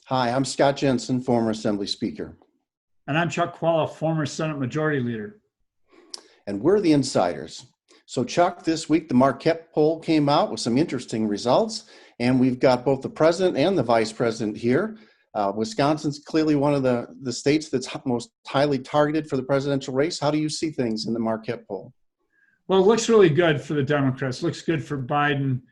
Hi, I'm Scott Jensen, former Assembly Speaker. And I'm Chuck Chvala, former Senate Majority Leader. And we're the Insiders. So Chuck, this week the Marquette poll came out with some interesting results, and we've got both the president and the vice president here. Wisconsin's clearly one of the states that's most highly targeted for the presidential race. How do you see things in the Marquette poll? Well, it looks really good for the Democrats. It looks good for Biden.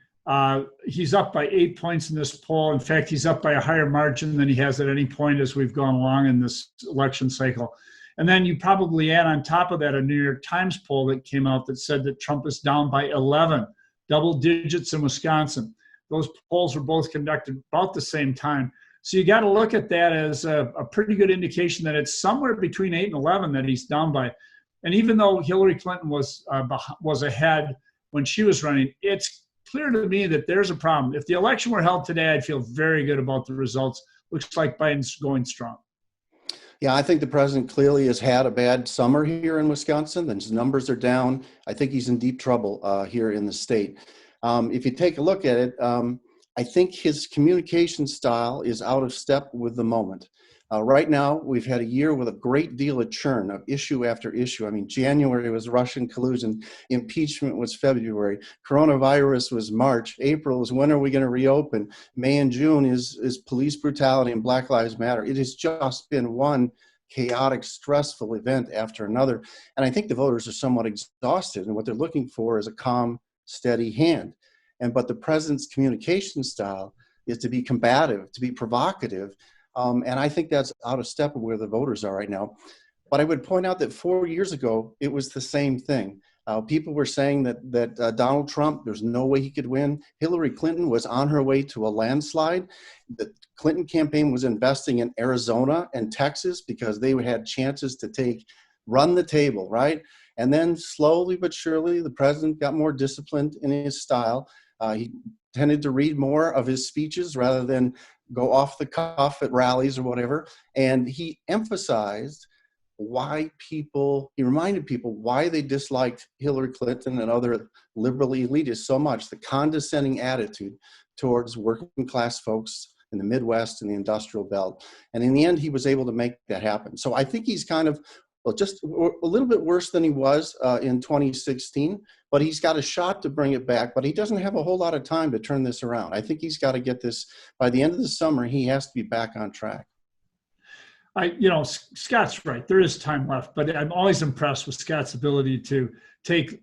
He's up by 8 points in this poll. In fact, he's up by a higher margin than he has at any point as we've gone along in this election cycle. And then you probably add on top of that a New York Times poll that came out that said that Trump is down by 11, double digits in Wisconsin. Those polls were both conducted about the same time. So you got to look at that as a pretty good indication that it's somewhere between 8 and 11 that he's down by. And even though Hillary Clinton was ahead when she was running, it's clear to me that there's a problem. If the election were held today, I'd feel very good about the results. Looks like Biden's going strong. Yeah, I think the president clearly has had a bad summer here in Wisconsin. His numbers are down. I think he's in deep trouble here in the state. If you take a look at it, I think his communication style is out of step with the moment. Right now, we've had a year with a great deal of churn of issue after issue. I mean, January was Russian collusion, impeachment was February, coronavirus was March, April is when are we going to reopen, May and June is police brutality and Black Lives Matter. It has just been one chaotic, stressful event after another. And I think the voters are somewhat exhausted, and what they're looking for is a calm, steady hand. But the president's communication style is to be combative, to be provocative, and I think that's out of step with where the voters are right now. But I would point out that 4 years ago, it was the same thing. People were saying that Donald Trump, there's no way he could win. Hillary Clinton was on her way to a landslide. The Clinton campaign was investing in Arizona and Texas because they had chances to run the table, right? And then slowly but surely, the president got more disciplined in his style. He tended to read more of his speeches rather than go off the cuff at rallies or whatever. And he emphasized he reminded people why they disliked Hillary Clinton and other liberal elitists so much, the condescending attitude towards working class folks in the Midwest and the industrial belt. And in the end, he was able to make that happen. So I think he's kind of just a little bit worse than he was in 2016, but he's got a shot to bring it back, but he doesn't have a whole lot of time to turn this around. I think he's got to get this, by the end of the summer, he has to be back on track. Scott's right. There is time left, but I'm always impressed with Scott's ability to take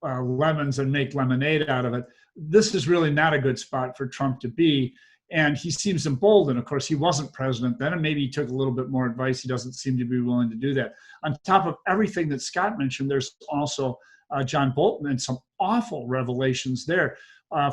lemons and make lemonade out of it. This is really not a good spot for Trump to be. And he seems emboldened. Of course, he wasn't president then, and maybe he took a little bit more advice. He doesn't seem to be willing to do that. On top of everything that Scott mentioned, there's also John Bolton and some awful revelations there.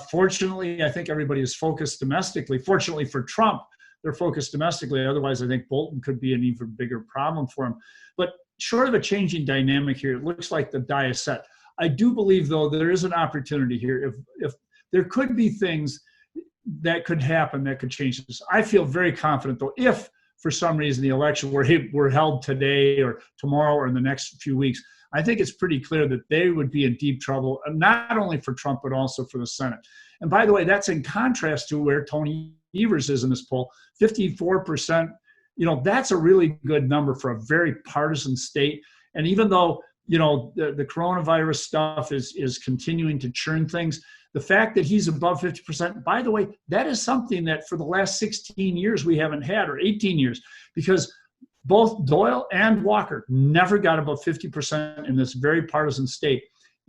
Fortunately, I think everybody is focused domestically. Fortunately for Trump, they're focused domestically. Otherwise, I think Bolton could be an even bigger problem for him. But short of a changing dynamic here, it looks like the die is set. I do believe, though, there is an opportunity here. If there could be things that could happen that could change this. I feel very confident, though, if for some reason the election were held today or tomorrow or in the next few weeks, I think it's pretty clear that they would be in deep trouble, not only for Trump, but also for the Senate. And by the way, that's in contrast to where Tony Evers is in this poll, 54%. That's a really good number for a very partisan state. And even though, the coronavirus stuff is continuing to churn things, the fact that he's above 50%, by the way, that is something that for the last 16 years we haven't had, or 18 years, because both Doyle and Walker never got above 50% in this very partisan state.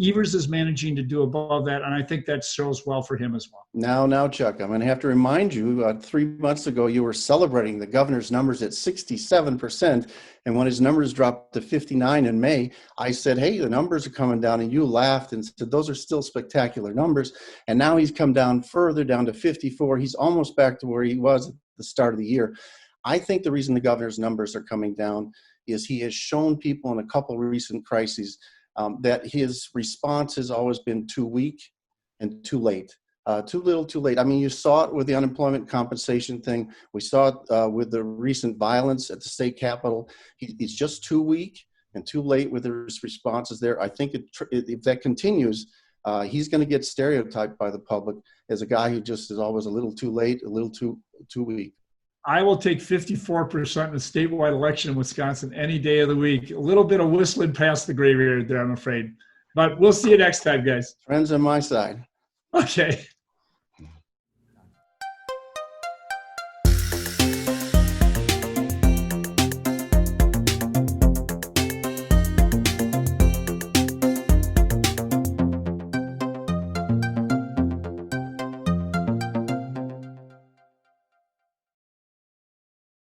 Evers is managing to do above that, and I think that shows well for him as well. Now, Chuck, I'm going to have to remind you, 3 months ago, you were celebrating the governor's numbers at 67%, and when his numbers dropped to 59 in May, I said, hey, the numbers are coming down, and you laughed and said, those are still spectacular numbers, and now he's come down further, down to 54. He's almost back to where he was at the start of the year. I think the reason the governor's numbers are coming down is he has shown people in a couple recent crises that his response has always been too weak and too late. Too little, too late. I mean, you saw it with the unemployment compensation thing. We saw it with the recent violence at the state capitol. He's just too weak and too late with his responses there. I think if that continues, he's going to get stereotyped by the public as a guy who just is always a little too late, a little too weak. I will take 54% in a statewide election in Wisconsin any day of the week. A little bit of whistling past the graveyard there, I'm afraid. But we'll see you next time, guys. Friends on my side. Okay.